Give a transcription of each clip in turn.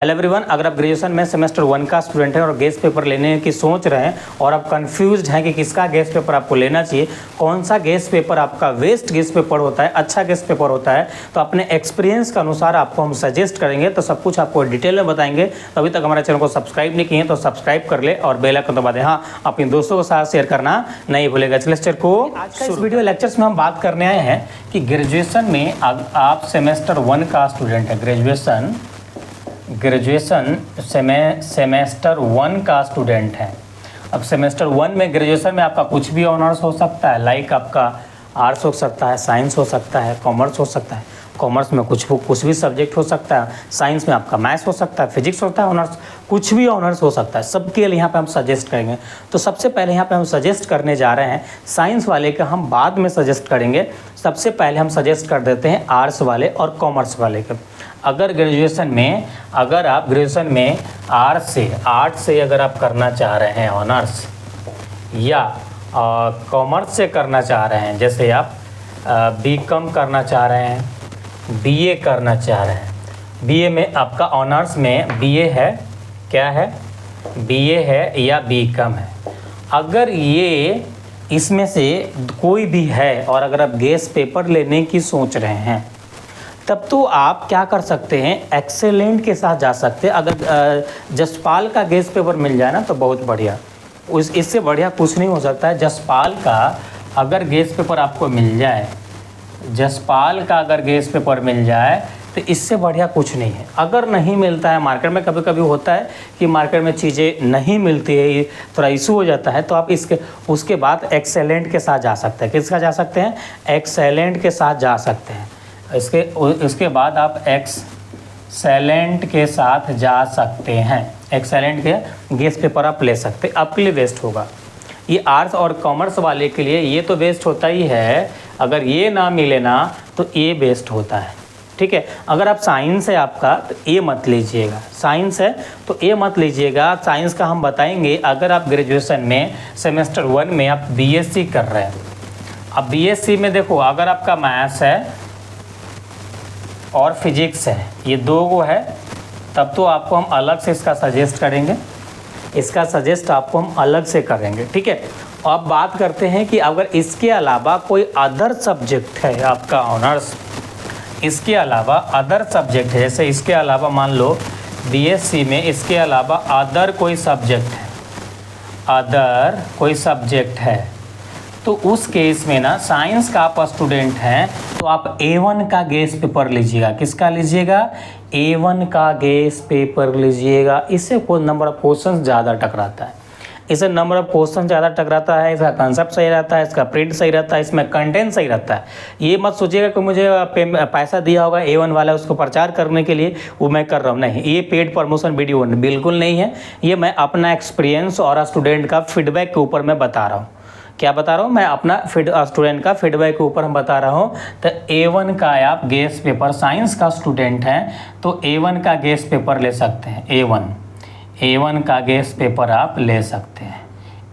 Hello everyone, अगर आप graduation में सेमेस्टर 1 का स्टूडेंट हैं और गेस्ट पेपर लेने की सोच रहे हैं और आप कंफ्यूज्ड हैं कि किसका गेस्ट पेपर आपको लेना चाहिए, कौन सा गेस्ट पेपर आपका वेस्ट गेस्ट पेपर होता है, अच्छा गेस्ट पेपर होता है, तो अपने एक्सपीरियंस के अनुसार आपको हम सजेस्ट करेंगे। तो सब कुछ आपको डिटेल में बताएंगे। तो अभी तक हमारे चैनल को सब्सक्राइब नहीं किए तो सब्सक्राइब कर ले और बेल आइकन दबा दें। हाँ, अपने दोस्तों के साथ शेयर करना नहीं भूलेगा। चलिए लेक्चर को आज का इस वीडियो लेक्चर्स में हम बात करने आए हैं कि ग्रेजुएशन में आप सेमेस्टर 1 का स्टूडेंट है, ग्रेजुएशन सेमेस्टर 1 का स्टूडेंट है। अब सेमेस्टर 1 में ग्रेजुएशन में आपका कुछ भी ऑनर्स हो सकता है, लाइक आपका आर्ट्स हो सकता है, साइंस हो सकता है, कॉमर्स हो सकता है। कॉमर्स में कुछ भी सब्जेक्ट हो सकता है, साइंस में आपका मैथ्स हो सकता है, फिजिक्स होता है ऑनर्स, कुछ भी ऑनर्स हो सकता है। सबके लिए यहाँ पे हम सजेस्ट करेंगे। तो सबसे पहले यहाँ पे हम सजेस्ट करने जा रहे हैं साइंस वाले का, हम बाद में सजेस्ट करेंगे। सबसे पहले हम सजेस्ट कर देते हैं आर्ट्स वाले और कॉमर्स वाले के। अगर आप ग्रेजुएशन में आर्ट्स से अगर आप करना चाह रहे हैं ऑनर्स, या कॉमर्स से करना चाह रहे हैं, जैसे आप बीकॉम करना चाह रहे हैं, बीए करना चाह रहे हैं, बीए में आपका ऑनर्स में बीए है, क्या है, बीए है या बीकॉम है। अगर ये इसमें से कोई भी है और अगर आप गेस्ट पेपर लेने की सोच रहे हैं, तब तो आप क्या कर सकते हैं, एक्सेलेंट के साथ जा सकते हैं। अगर जसपाल का गेस्ट पेपर मिल जाए ना तो बहुत बढ़िया, इससे बढ़िया कुछ नहीं हो सकता है। जसपाल का अगर गेस्ट पेपर आपको मिल जाए, जसपाल का अगर गेस्ट पेपर मिल जाए तो इससे बढ़िया कुछ नहीं है। अगर नहीं मिलता है मार्केट में, कभी कभी होता है कि मार्केट में चीज़ें नहीं मिलती है, ये थोड़ा इशू हो जाता है, तो आप उसके बाद एक्सेलेंट के साथ जा सकते हैं। किसका जा सकते हैं, एक्सेलेंट के साथ जा सकते हैं। इसके बाद आप एक्सेलेंट के साथ जा सकते हैं, एक्सेलेंट के गेस्ट पेपर आप ले सकते हैं, आपके लिए बेस्ट होगा। ये आर्ट्स और कॉमर्स वाले के लिए ये तो बेस्ट होता ही है, अगर ये ना मिले ना तो ये बेस्ट होता है, ठीक है। अगर आप साइंस है आपका तो ये मत लीजिएगा, साइंस है तो ये मत लीजिएगा। साइंस का हम बताएंगे। अगर आप ग्रेजुएशन में सेमेस्टर 1 में आप बीएससी कर रहे हैं, अब बीएससी में देखो, अगर आपका मैथ्स है और फिजिक्स है, ये दो को है, तब तो आपको हम अलग से इसका सजेस्ट करेंगे, इसका सजेस्ट आपको हम अलग से करेंगे, ठीक है। अब बात करते हैं कि अगर इसके अलावा कोई अदर सब्जेक्ट है आपका ऑनर्स, इसके अलावा अदर सब्जेक्ट है, जैसे इसके अलावा मान लो बीएससी में इसके अलावा अदर कोई सब्जेक्ट है, तो उस केस में ना साइंस का आप स्टूडेंट हैं तो आप A1 का गेस्ट पेपर लीजिएगा। किसका लीजिएगा, A1 का गेस्ट पेपर लीजिएगा। इससे कोई नंबर ऑफ क्वेश्चन ज़्यादा टकराता है, इससे नंबर ऑफ क्वेश्चन ज़्यादा टकराता है, इसका कंसेप्ट सही रहता है, इसका प्रिंट सही रहता है, इसमें कंटेंट सही रहता है। ये मत सोचिएगा कि मुझे पैसा दिया होगा A1 वाला उसको प्रचार करने के लिए वो मैं कर रहा हूँ, नहीं, ये पेड प्रमोशन वीडियो बिल्कुल नहीं है। ये मैं अपना एक्सपीरियंस और स्टूडेंट का फीडबैक के ऊपर मैं बता रहा हूँ। क्या बता रहा हूँ मैं, अपना स्टूडेंट का फीडबैक के ऊपर हम बता रहा हूँ। तो A1 का आप गेस्ट पेपर, साइंस का स्टूडेंट हैं तो A1 का गेस्ट पेपर ले सकते हैं। A1 का गेस्ट पेपर आप ले सकते हैं,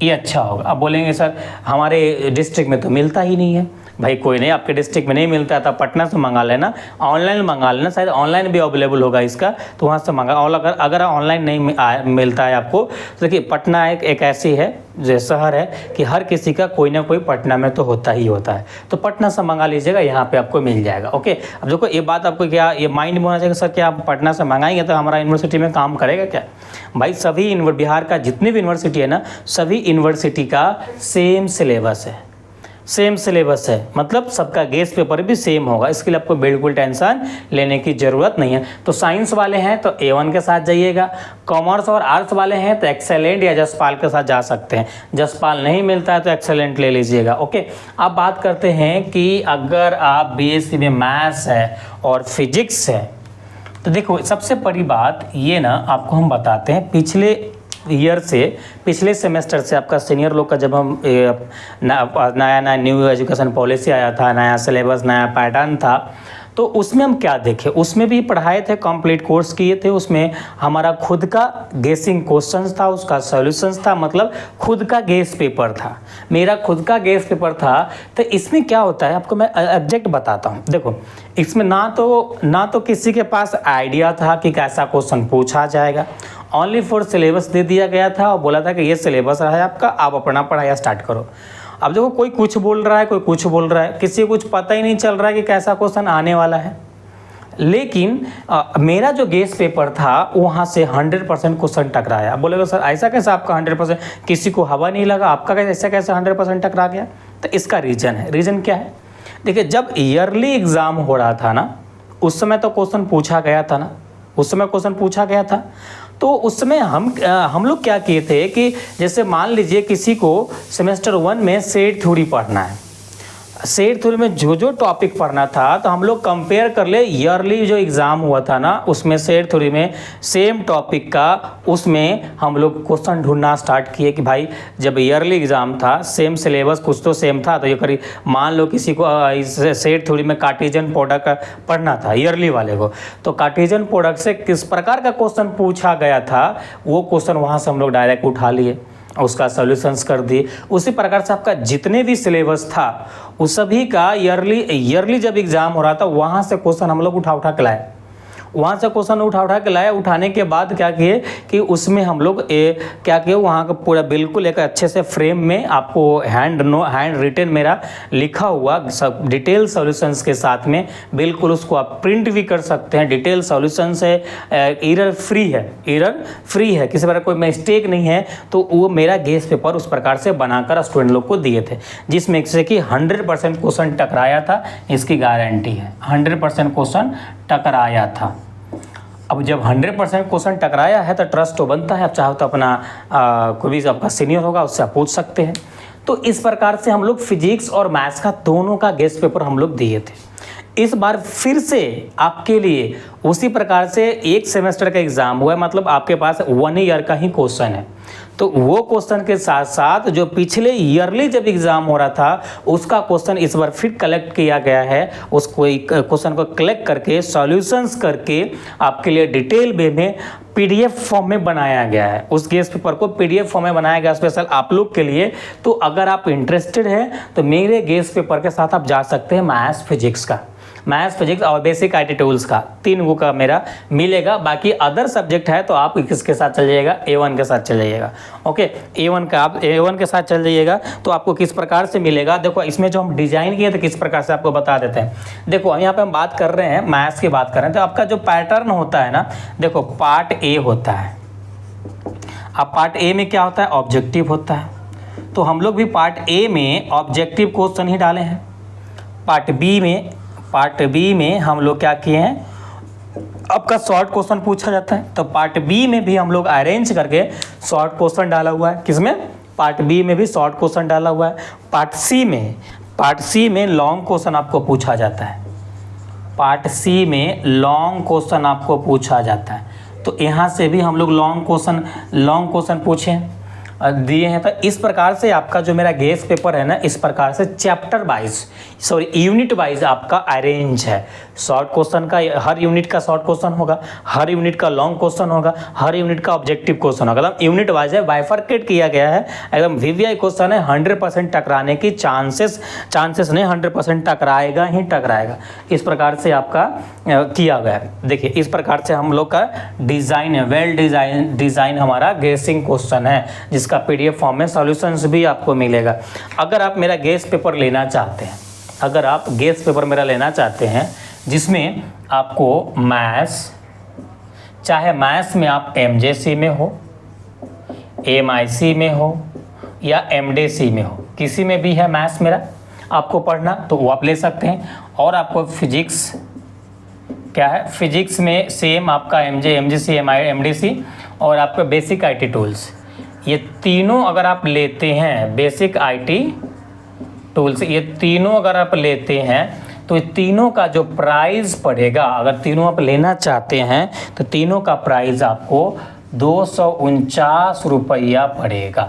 ये अच्छा होगा। अब बोलेंगे सर हमारे डिस्ट्रिक्ट में तो मिलता ही नहीं है। भाई कोई नहीं, आपके डिस्ट्रिक्ट में नहीं मिलता है तो पटना से मंगा लेना, ऑनलाइन मंगा लेना, शायद ऑनलाइन भी अवेलेबल होगा इसका, तो वहाँ से मंगा। और अगर ऑनलाइन नहीं मिलता है आपको तो देखिए, पटना एक ऐसी है जो शहर है कि हर किसी का कोई ना कोई पटना में तो होता ही होता है, तो पटना से मंगा लीजिएगा, यहाँ पे आपको मिल जाएगा। ओके, अब देखो ये बात आपको क्या ये माइंड में होना चाहिए, सर क्या आप पटना से मंगाएंगे तो हमारा यूनिवर्सिटी में काम करेगा क्या? भाई सभी बिहार का जितनी भी यूनिवर्सिटी है ना, सभी यूनिवर्सिटी का सेम सिलेबस है, मतलब सबका गेस्ट पेपर भी सेम होगा। इसके लिए आपको बिल्कुल टेंशन लेने की ज़रूरत नहीं है। तो साइंस वाले हैं तो A1 के साथ जाइएगा, कॉमर्स और आर्ट्स वाले हैं तो एक्सेलेंट या जसपाल के साथ जा सकते हैं। जसपाल नहीं मिलता है तो एक्सेलेंट ले लीजिएगा। ओके, अब बात करते हैं कि अगर आप बीएससी में मैथ्स है और फिजिक्स है, तो देखो सबसे बड़ी बात ये ना आपको हम बताते हैं, पिछले सेमेस्टर से आपका सीनियर लोग का जब हम नया न्यू एजुकेशन पॉलिसी आया था, नया सिलेबस, नया पैटर्न था, तो उसमें हम क्या देखें, उसमें भी पढ़ाए थे, कंप्लीट कोर्स किए थे, उसमें हमारा खुद का गेसिंग क्वेश्चंस था, उसका सॉल्यूशंस था, मतलब खुद का गेस पेपर था, मेरा खुद का गेस पेपर था। तो इसमें क्या होता है आपको मैं एग्जैक्ट बताता हूँ। देखो इसमें ना तो किसी के पास आइडिया था कि कैसा क्वेश्चन पूछा जाएगा, ओनली फॉर सिलेबस दे दिया गया था और बोला था कि ये सिलेबस रहा है आपका, आप अपना पढ़ाई स्टार्ट करो। अब देखो कोई कुछ बोल रहा है, कोई कुछ बोल रहा है, किसी को कुछ पता ही नहीं चल रहा है कि कैसा क्वेश्चन आने वाला है। लेकिन मेरा जो गेस पेपर था वहाँ से 100% क्वेश्चन टकराया। अब बोलेगा सर ऐसा कैसे आपका 100%, किसी को हवा नहीं लगा, आपका ऐसा कैसे 100% टकरा गया? तो इसका रीज़न है। रीज़न क्या है? देखिए जब ईयरली एग्ज़ाम हो रहा था ना, उस समय तो क्वेश्चन पूछा गया था ना, उस समय क्वेश्चन पूछा गया था। तो उस समय हम लोग क्या किए थे कि जैसे मान लीजिए किसी को सेमेस्टर 1 में सेट थ्योरी पढ़ना है, सेट थ्योरी में जो टॉपिक पढ़ना था तो हम लोग कंपेयर कर ले, ईयरली जो एग्ज़ाम हुआ था ना उसमें सेट थ्योरी में सेम टॉपिक का, उसमें हम लोग क्वेश्चन ढूंढना स्टार्ट किए कि भाई जब ईयरली एग्ज़ाम था सेम सिलेबस कुछ तो सेम था, तो ये करीब मान लो किसी को सेट थ्योरी में कार्टेशियन प्रोडक्ट पढ़ना था ईयरली वाले को, तो कार्टेशियन प्रोडक्ट से किस प्रकार का क्वेश्चन पूछा गया था वो क्वेश्चन वहाँ से हम लोग डायरेक्ट उठा लिए, उसका सॉल्यूशंस कर दिए। उसी प्रकार से आपका जितने भी सिलेबस था उस सभी का ईयरली जब एग्ज़ाम हो रहा था वहाँ से क्वेश्चन हम लोग उठा के लाए, वहाँ से क्वेश्चन उठा के लाए। उठाने के बाद क्या किए कि उसमें हम लोग क्या किए, वहाँ का पूरा बिल्कुल एक अच्छे से फ्रेम में आपको हैंड रिटन मेरा लिखा हुआ सब डिटेल सॉल्यूशंस के साथ में, बिल्कुल उसको आप प्रिंट भी कर सकते हैं। डिटेल सॉल्यूशंस है, एरर फ्री है, किसी प्रकार कोई मिस्टेक नहीं है। तो वो मेरा गेस पेपर उस प्रकार से बनाकर स्टूडेंट लोग को दिए थे, जिसमें से कि 100% क्वेश्चन टकराया था, इसकी गारंटी है। 100% क्वेश्चन टकराया था। अब जब 100% क्वेश्चन टकराया है तो ट्रस्ट तो बनता है। आप चाहो तो अपना कोई भी आपका सीनियर होगा उससे आप पूछ सकते हैं। तो इस प्रकार से हम लोग फिजिक्स और मैथ्स का दोनों का गेस्ट पेपर हम लोग दिए थे। इस बार फिर से आपके लिए उसी प्रकार से एक सेमेस्टर का एग्ज़ाम हुआ है, मतलब आपके पास 1 ईयर का ही क्वेश्चन है। तो वो क्वेश्चन के साथ साथ जो पिछले ईयरली जब एग्ज़ाम हो रहा था उसका क्वेश्चन इस बार फिर कलेक्ट किया गया है। उसको क्वेश्चन को कलेक्ट करके सॉल्यूशंस करके आपके लिए डिटेल वे में PDF फॉर्म में बनाया गया है। उस गेस्ट पेपर को PDF फॉर्म में बनाया गया स्पेशल आप लोग के लिए। तो अगर आप इंटरेस्टेड हैं तो मेरे गेस्ट पेपर के साथ आप जा सकते हैं। मैथ्स फिजिक्स और बेसिक IT टूल्स का 3 वो का मेरा मिलेगा। बाकी अदर सब्जेक्ट है तो आप किसके साथ चल जाइएगा, A1 के साथ चल जाइएगा। ओके, A1 का आप A1 के साथ चल जाइएगा तो आपको किस प्रकार से मिलेगा। देखो इसमें जो हम डिज़ाइन किए थे किस प्रकार से आपको बता देते हैं। देखो यहाँ पे हम बात कर रहे हैं मैथ्स की बात कर रहे हैं, तो आपका जो पैटर्न होता है ना, देखो पार्ट A होता है। अब पार्ट A में क्या होता है, ऑब्जेक्टिव होता है। तो हम लोग भी पार्ट A में ऑब्जेक्टिव क्वेश्चन ही डाले हैं। पार्ट बी में हम लोग क्या किए हैं, आपका शॉर्ट क्वेश्चन पूछा जाता है। तो पार्ट बी में भी हम लोग अरेंज करके शॉर्ट क्वेश्चन डाला हुआ है। किसमें, पार्ट बी में भी शॉर्ट क्वेश्चन डाला हुआ है। पार्ट सी में लॉन्ग क्वेश्चन आपको पूछा जाता है। पार्ट सी में लॉन्ग क्वेश्चन आपको पूछा जाता है। तो यहाँ से भी हम लोग लॉन्ग क्वेश्चन पूछे दिए हैं। तो इस प्रकार से आपका जो मेरा गेस पेपर है ना, इस प्रकार से यूनिट वाइज आपका अरेंज है। शॉर्ट क्वेश्चन का हर यूनिट का शॉर्ट क्वेश्चन होगा, हर यूनिट का लॉन्ग क्वेश्चन होगा, हर यूनिट का ऑब्जेक्टिव क्वेश्चन होगा। मतलब यूनिट वाइज है, बाइफरकेट किया गया है। एकदम VVI क्वेश्चन है, 100% टकराने की चांसेस नहीं, 100% टकराएगा ही टकराएगा। इस प्रकार से आपका किया गया है। देखिए इस प्रकार से हम लोग का डिज़ाइन है, वेल डिज़ाइन हमारा गेसिंग क्वेश्चन है, जिसका PDF फॉर्म में सॉल्यूशंस भी आपको मिलेगा। अगर आप मेरा गेस पेपर लेना चाहते हैं, अगर आप गेस पेपर मेरा लेना चाहते हैं जिसमें आपको मैथ्स, चाहे मैथ्स में आप MJC में हो, MIC में हो या MDC में हो, किसी में भी है मैथ्स मेरा आपको पढ़ना तो वो आप ले सकते हैं। और आपको फिजिक्स क्या है, फिजिक्स में सेम आपका MJC MDC और आपका बेसिक IT टूल्स, ये तीनों अगर आप लेते हैं, बेसिक IT टूल्स, ये तीनों अगर आप लेते हैं तो तीनों का जो प्राइस पड़ेगा, अगर तीनों आप लेना चाहते हैं तो तीनों का प्राइस आपको 249 रुपया पड़ेगा।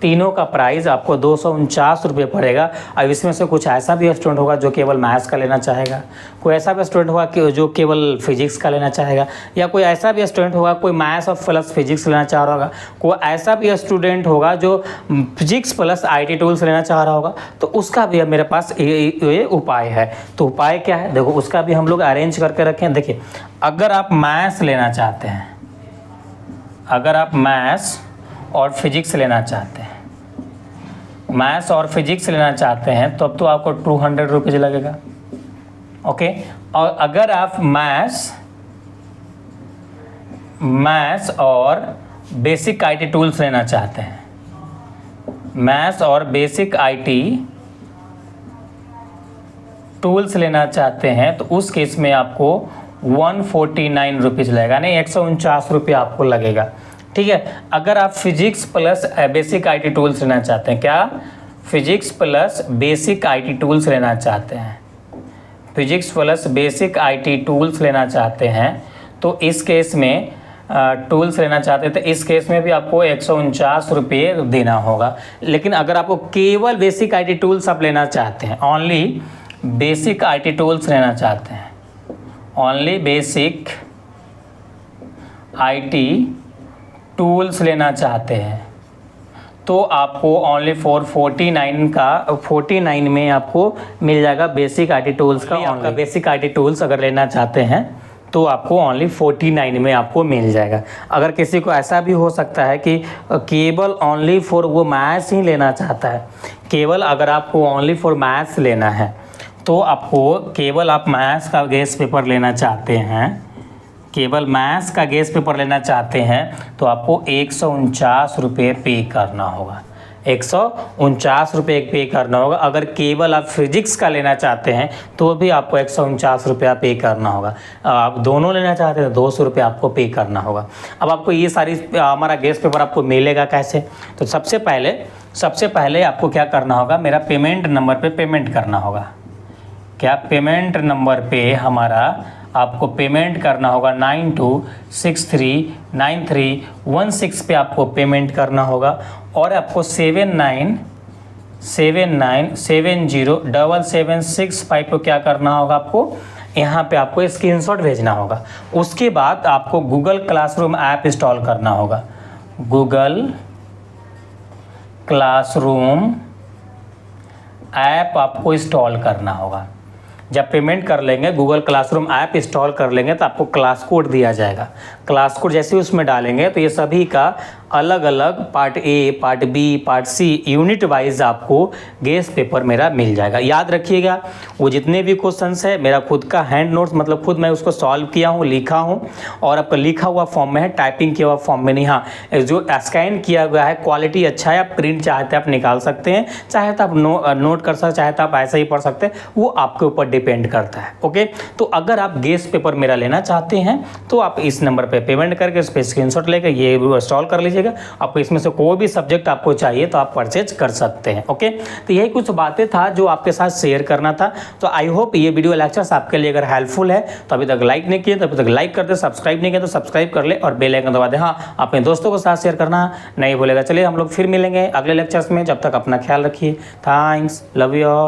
तीनों का प्राइस आपको 249 रुपये पड़ेगा। अब इसमें से कुछ ऐसा भी स्टूडेंट होगा जो केवल मैथ्स का लेना चाहेगा, कोई ऐसा भी स्टूडेंट होगा कि जो केवल फिजिक्स का लेना चाहेगा, या कोई ऐसा भी स्टूडेंट होगा कोई मैथ्स और प्लस फिजिक्स लेना चाह रहा होगा, कोई ऐसा भी स्टूडेंट होगा जो फिजिक्स प्लस IT टूल्स लेना चाह रहा होगा, तो उसका भी मेरे पास ये उपाय है। तो उपाय क्या है, देखो उसका भी हम लोग अरेंज करके रखें। देखिए, अगर आप मैथ्स लेना चाहते हैं, अगर आप मैथ्स और फिजिक्स लेना चाहते हैं, मैथ्स और फिजिक्स लेना चाहते हैं तो अब तो आपको 200 रुपीज़ लगेगा। ओके, और अगर आप मैथ्स और बेसिक IT टूल्स लेना चाहते हैं, मैथ्स और बेसिक IT टूल्स लेना चाहते हैं, तो उस केस में आपको 149 रुपीज़ लगेगा, नहीं 149 रुपये आपको लगेगा। ठीक है, अगर आप physics plus basic IT tools लेना चाहते हैं, क्या physics plus basic IT tools लेना चाहते हैं, physics plus basic IT tools लेना चाहते हैं, तो इस केस में टूल्स लेना चाहते हैं तो इस केस में भी आपको 149 रुपये देना होगा। लेकिन अगर आपको केवल बेसिक IT टूल्स आप लेना चाहते हैं, ओनली बेसिक IT टूल्स लेना चाहते हैं, ओनली बेसिक IT टूल्स लेना चाहते हैं, तो आपको ओनली 49 में आपको मिल जाएगा बेसिक IT टूल्स का। आपका बेसिक IT टूल्स अगर लेना चाहते हैं तो आपको ओनली 49 में आपको मिल जाएगा। अगर किसी को ऐसा भी हो सकता है कि केवल ओनली फॉर वो मैथ्स ही लेना चाहता है, केवल अगर आपको ओनली फॉर मैथ्स लेना है तो आपको केवल आप मैथ्स का गेस्ट पेपर लेना चाहते हैं, केवल मैथ्स का गेस्ट पेपर लेना चाहते हैं तो आपको 149 रुपये पे करना होगा, 149 रुपये पे करना होगा। अगर केवल आप फिजिक्स का लेना चाहते हैं तो भी आपको 149 रुपया पे करना होगा। आप दोनों लेना चाहते हैं तो 200 रुपये आपको पे करना होगा। अब आपको ये सारी हमारा गेस्ट पेपर आपको मिलेगा कैसे, तो सबसे पहले आपको क्या करना होगा, मेरा पेमेंट नंबर पे पेमेंट करना होगा। क्या पेमेंट नंबर पे हमारा आपको पेमेंट करना होगा 92639316 पे आपको पेमेंट करना होगा, और आपको 79707765 को क्या करना होगा, आपको यहाँ पे आपको स्क्रीनशॉट भेजना होगा। उसके बाद आपको गूगल क्लासरूम ऐप इंस्टॉल करना होगा, गूगल क्लासरूम ऐप आपको इंस्टॉल करना होगा। जब पेमेंट कर लेंगे, गूगल क्लासरूम ऐप इंस्टॉल कर लेंगे तो आपको क्लास कोड दिया जाएगा। क्लास कोड जैसे ही उसमें डालेंगे तो ये सभी का अलग अलग part A, part B, part C unit wise आपको गेस्ट पेपर मेरा मिल जाएगा। याद रखिएगा, वो जितने भी क्वेश्चंस है मेरा खुद का हैंड नोट्स, मतलब खुद मैं उसको सॉल्व किया हूँ, लिखा हूँ, और आपका लिखा हुआ फॉर्म में है, टाइपिंग किया हुआ फॉर्म में नहीं। हाँ, जो स्कैन किया गया है क्वालिटी अच्छा है, आप प्रिंट चाहते हैं आप निकाल सकते हैं, चाहे तो आप नोट कर सकते, चाहे तो आप ऐसे ही पढ़ सकते हैं, वो आपके ऊपर डिपेंड करता है। ओके, तो अगर आप गेस्ट पेपर मेरा लेना चाहते हैं तो आप इस नंबर पे पेमेंट करके उस पर स्क्रीनशॉट लेकर ये इंस्टॉल कर लीजिएगा। आपको इसमें से कोई भी सब्जेक्ट आपको चाहिए तो आप परचेज कर सकते हैं। ओके, तो यही कुछ बातें था जो आपके साथ शेयर करना था। तो आई होप ये वीडियो लेक्चर्स आपके लिए अगर हेल्पफुल है तो अभी तक लाइक नहीं किए तो अभी तक लाइक कर दे, सब्सक्राइब नहीं किया तो सब्सक्राइब कर ले और बेल आइकन दबा दे। हाँ, अपने दोस्तों के साथ शेयर करना नहीं भूलेगा। चलिए हम लोग फिर मिलेंगे अगले लेक्चर्स में, जब तक अपना ख्याल रखिए। Thanks, love you all.